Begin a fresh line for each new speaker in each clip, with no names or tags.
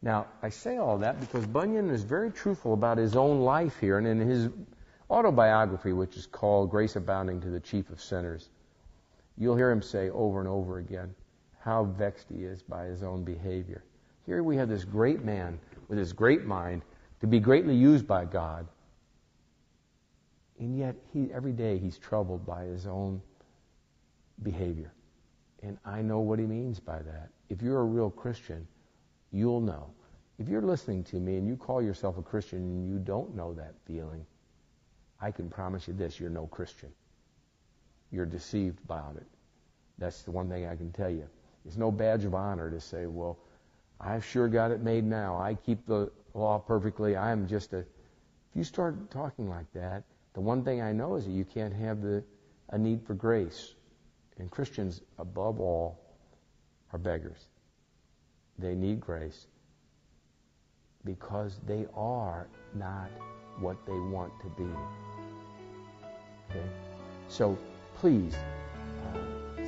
Now, I say all that because Bunyan is very truthful about his own life here, and in his autobiography, which is called Grace Abounding to the Chief of Sinners, you'll hear him say over and over again how vexed he is by his own behavior. Here we have this great man with his great mind to be greatly used by God, and yet every day he's troubled by his own behavior. And I know what he means by that. If you're a real Christian, you'll know. If you're listening to me and you call yourself a Christian and you don't know that feeling, I can promise you this, you're no Christian. You're deceived by it. That's the one thing I can tell you. It's no badge of honor to say, well, I've sure got it made now. I keep the law perfectly. I'm just a... If you start talking like that, the one thing I know is that you can't have a need for grace. And Christians, above all, are beggars. They need grace because they are not what they want to be. Okay? So please,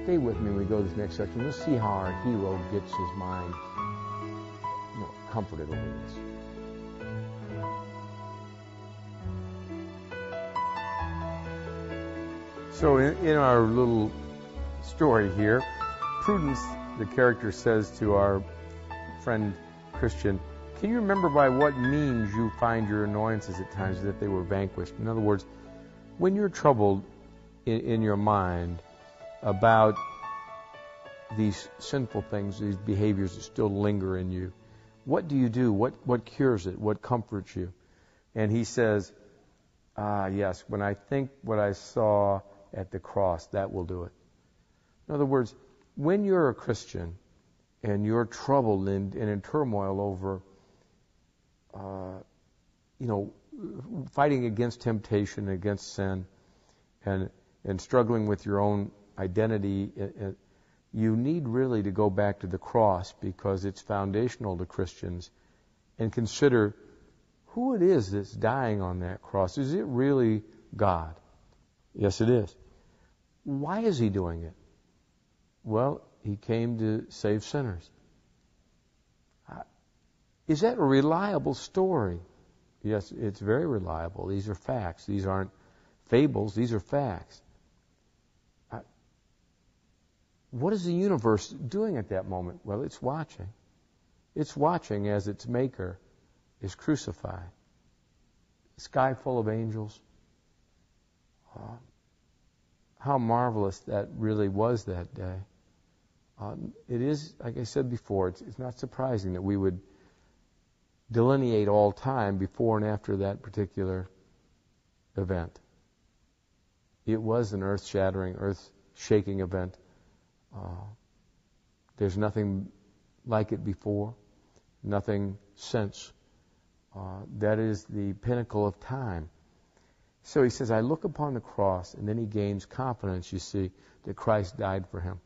stay with me when we go to this next section. Let's see how our hero gets his mind comforted over this. So in our little story here, Prudence, the character, says to our friend Christian, can you remember by what means you find your annoyances at times that they were vanquished? In other words, when you're troubled in your mind about these sinful things, these behaviors that still linger in you, what do you do? What cures it? What comforts you? And he says, yes, when I think what I saw at the cross, that will do it. In other words, when you're a Christian and you're troubled and in turmoil over, fighting against temptation, against sin, and struggling with your own identity, you need really to go back to the cross because it's foundational to Christians, and consider who it is that's dying on that cross. Is it really God? Yes, it is. Why is he doing it? Well, he came to save sinners. Is that a reliable story? Yes, it's very reliable. These are facts. These aren't fables. These are facts. What is the universe doing at that moment? Well, it's watching. It's watching as its maker is crucified. A sky full of angels. How marvelous that really was that day. It is, like I said before, it's not surprising that we would delineate all time before and after that particular event. It was an earth-shattering, earth-shaking event. There's nothing like it before, nothing since. That is the pinnacle of time. So he says, I look upon the cross, and then he gains confidence, you see, that Christ died for him,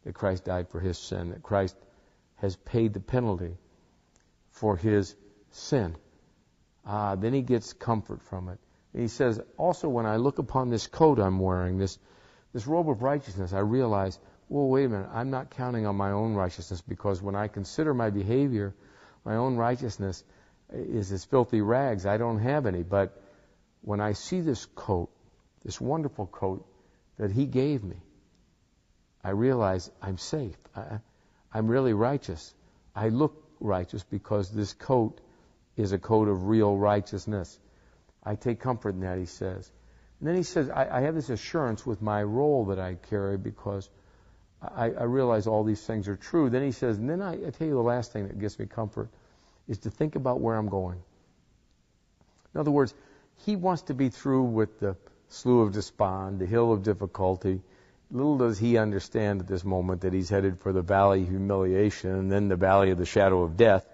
that Christ died for his sin, that Christ has paid the penalty for his sin. Then he gets comfort from it. And he says, also when I look upon this coat I'm wearing, this robe of righteousness, I realize, well, wait a minute, I'm not counting on my own righteousness, because when I consider my behavior, my own righteousness is as filthy rags. I don't have any. But when I see this coat, this wonderful coat that he gave me, I realize I'm safe. I'm really righteous. I look righteous because this coat is a coat of real righteousness. I take comfort in that, he says. And then he says, I have this assurance with my role that I carry because I realize all these things are true. Then he says, and then I tell you the last thing that gives me comfort is to think about where I'm going. In other words, he wants to be through with the slough of despond, the hill of difficulty. Little does he understand at this moment that he's headed for the valley of humiliation and then the valley of the shadow of death.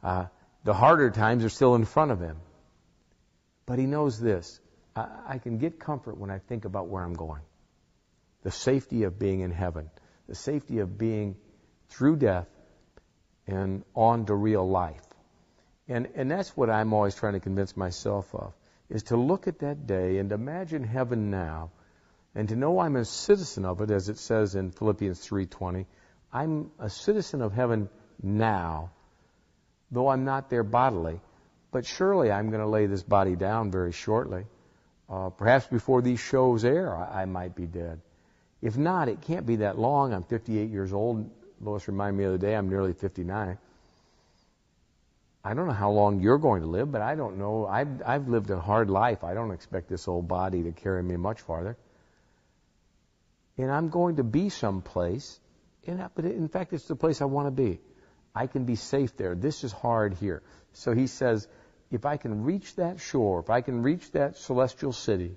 The harder times are still in front of him. But he knows this. I can get comfort when I think about where I'm going. The safety of being in heaven. The safety of being through death and on to real life. And that's what I'm always trying to convince myself of, is to look at that day and imagine heaven now, and to know I'm a citizen of it, as it says in Philippians 3:20. I'm a citizen of heaven now, though I'm not there bodily. But surely I'm going to lay this body down very shortly. Perhaps before these shows air, I might be dead. If not, it can't be that long. I'm 58 years old. Lois reminded me the other day I'm nearly 59. I don't know how long you're going to live, but I don't know. I've lived a hard life. I don't expect this old body to carry me much farther. And I'm going to be someplace, but in fact, it's the place I want to be. I can be safe there. This is hard here. So he says, if I can reach that shore, if I can reach that celestial city,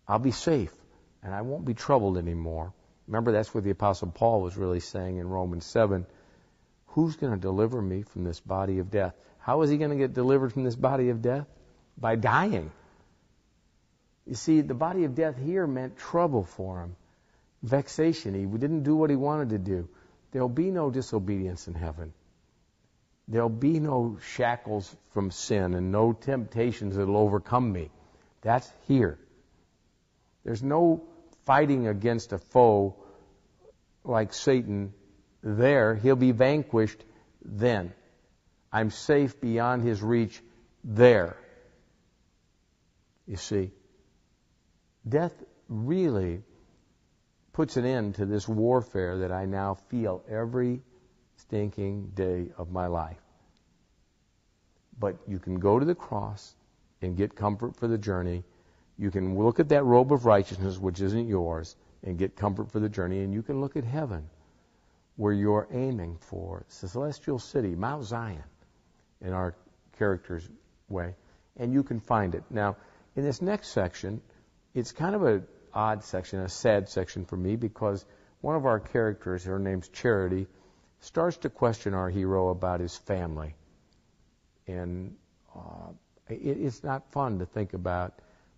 I'll be safe, and I won't be troubled anymore. Remember, that's what the Apostle Paul was really saying in Romans 7. Who's going to deliver me from this body of death? How is he going to get delivered from this body of death? By dying. You see, the body of death here meant trouble for him. Vexation. He didn't do what he wanted to do. There'll be no disobedience in heaven. There'll be no shackles from sin and no temptations that'll overcome me. That's here. There's no fighting against a foe like Satan there. He'll be vanquished then. I'm safe beyond his reach there. You see, death really puts an end to this warfare that I now feel every stinking day of my life. But you can go to the cross and get comfort for the journey. You can look at that robe of righteousness, which isn't yours, and get comfort for the journey. And you can look at heaven, where you're aiming for. It's the celestial city, Mount Zion, in our character's way. And you can find it. Now, in this next section, it's kind of an odd section, a sad section for me, because one of our characters, her name's Charity, starts to question our hero about his family. And it's not fun to think about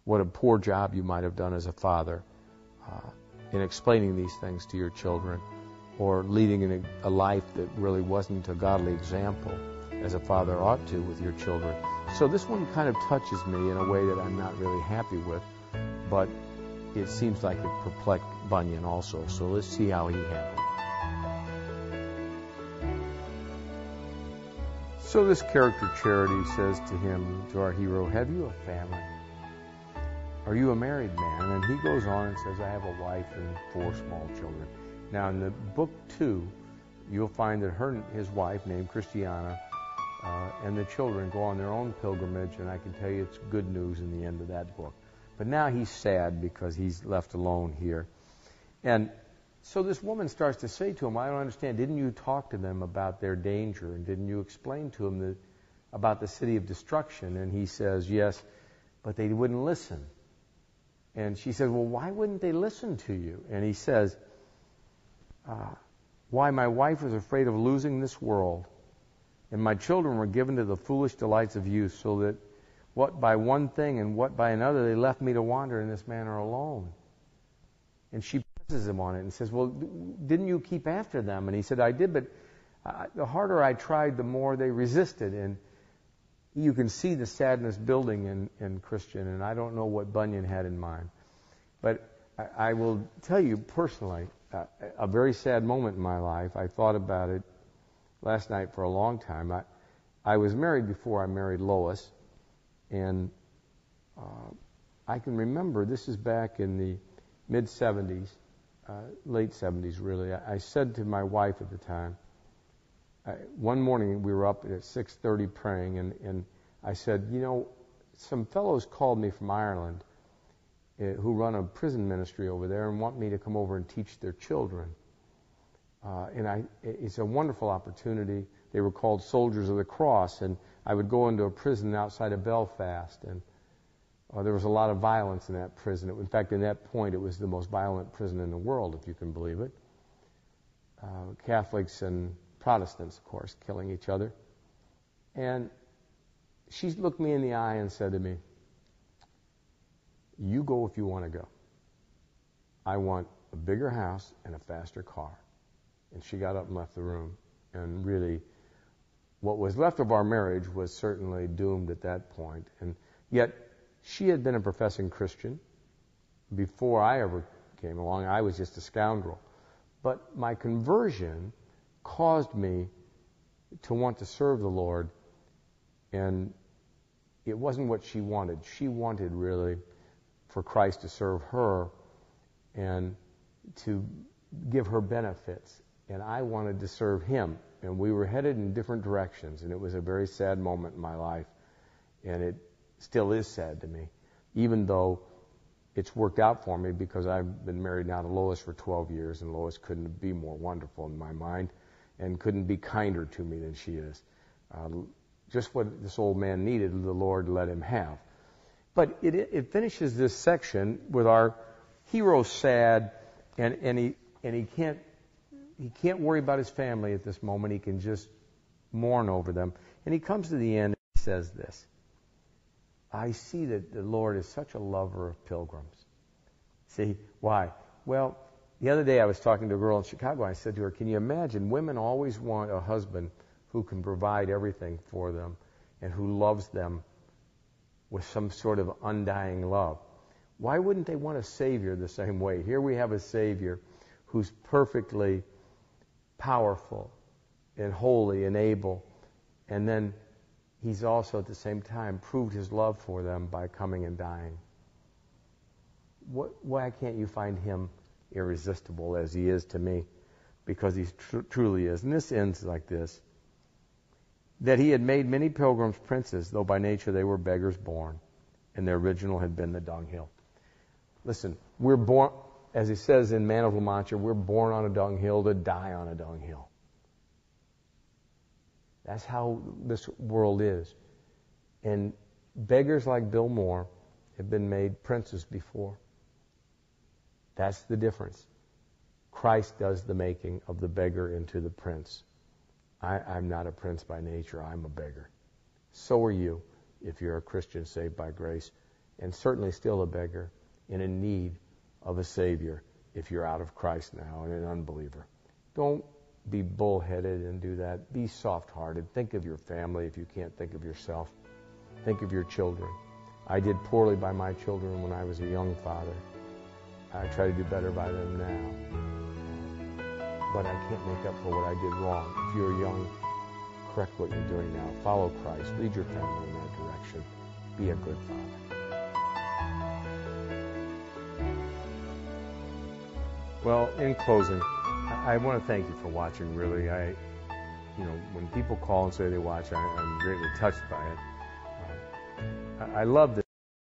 what a poor job you might have done as a father in explaining these things to your children, or leading a life that really wasn't a godly example as a father ought to with your children. So this one kind of touches me in a way that I'm not really happy with, but it seems like it perplexed Bunyan also. So let's see how he handled it. So this character, Charity, says to him, to our hero, have you a family? Are you a married man? And he goes on and says, I have a wife and 4 small children. Now in the book 2, you'll find that his wife, named Christiana, and the children go on their own pilgrimage, and I can tell you it's good news in the end of that book. But now he's sad because he's left alone here. And so this woman starts to say to him, I don't understand, didn't you talk to them about their danger, and didn't you explain to them about the city of destruction? And he says, yes, but they wouldn't listen. And she says, well, why wouldn't they listen to you? And he says, why, my wife was afraid of losing this world, and my children were given to the foolish delights of youth, so that what by one thing and what by another they left me to wander in this manner alone. And she presses him on it and says, well, didn't you keep after them? And he said, I did, but the harder I tried, the more they resisted. And you can see the sadness building in Christian, and I don't know what Bunyan had in mind. But I will tell you personally, a very sad moment in my life. I thought about it last night for a long time. I was married before I married Lois, and I can remember, this is back in the mid-'70s, late 70s really. I said to my wife at the time, one morning we were up at 6:30 praying, and I said, you know, some fellows called me from Ireland who run a prison ministry over there and want me to come over and teach their children. It's a wonderful opportunity. They were called Soldiers of the Cross, and I would go into a prison outside of Belfast, and there was a lot of violence in that prison. In fact, in that point, it was the most violent prison in the world, if you can believe it. Catholics and Protestants, of course, killing each other. And she looked me in the eye and said to me, you go if you want to go. I want a bigger house and a faster car. And she got up and left the room. And really, what was left of our marriage was certainly doomed at that point. And yet, she had been a professing Christian before I ever came along. I was just a scoundrel. But my conversion caused me to want to serve the Lord, and it wasn't what she wanted. She wanted really for Christ to serve her and to give her benefits, and I wanted to serve him, and we were headed in different directions, and it was a very sad moment in my life, and it still is sad to me, even though it's worked out for me, because I've been married now to Lois for 12 years, and Lois couldn't be more wonderful in my mind and couldn't be kinder to me than she is. Just what this old man needed, the Lord let him have. But it finishes this section with our hero sad, and he can't worry about his family at this moment. He can just mourn over them. And he comes to the end and he says this: I see that the Lord is such a lover of pilgrims. See, why? Well, the other day I was talking to a girl in Chicago. I said to her, can you imagine, women always want a husband who can provide everything for them and who loves them with some sort of undying love. Why wouldn't they want a Savior the same way? Here we have a Savior who's perfectly powerful and holy and able, and then he's also at the same time proved his love for them by coming and dying. Why can't you find him irresistible as he is to me? Because he truly is. And this ends like this: that he had made many pilgrims princes, though by nature they were beggars born, and their original had been the dunghill. Listen, we're born, as he says in Man of La Mancha, we're born on a dunghill to die on a dunghill. That's how this world is. And beggars like Bill Moore have been made princes before. That's the difference. Christ does the making of the beggar into the prince. I'm not a prince by nature. I'm a beggar. So are you, if you're a Christian saved by grace, and certainly still a beggar and in need of a Savior if you're out of Christ now and an unbeliever. Don't be bullheaded and do that. Be soft-hearted. Think of your family if you can't think of yourself. Think of your children. I did poorly by my children when I was a young father. I try to do better by them now. But I can't make up for what I did wrong. If you're young, correct what you're doing now. Follow Christ. Lead your family in that direction. Be a good father. Well, in closing, I want to thank you for watching, really. When people call and say they watch, I'm greatly touched by it. I love this.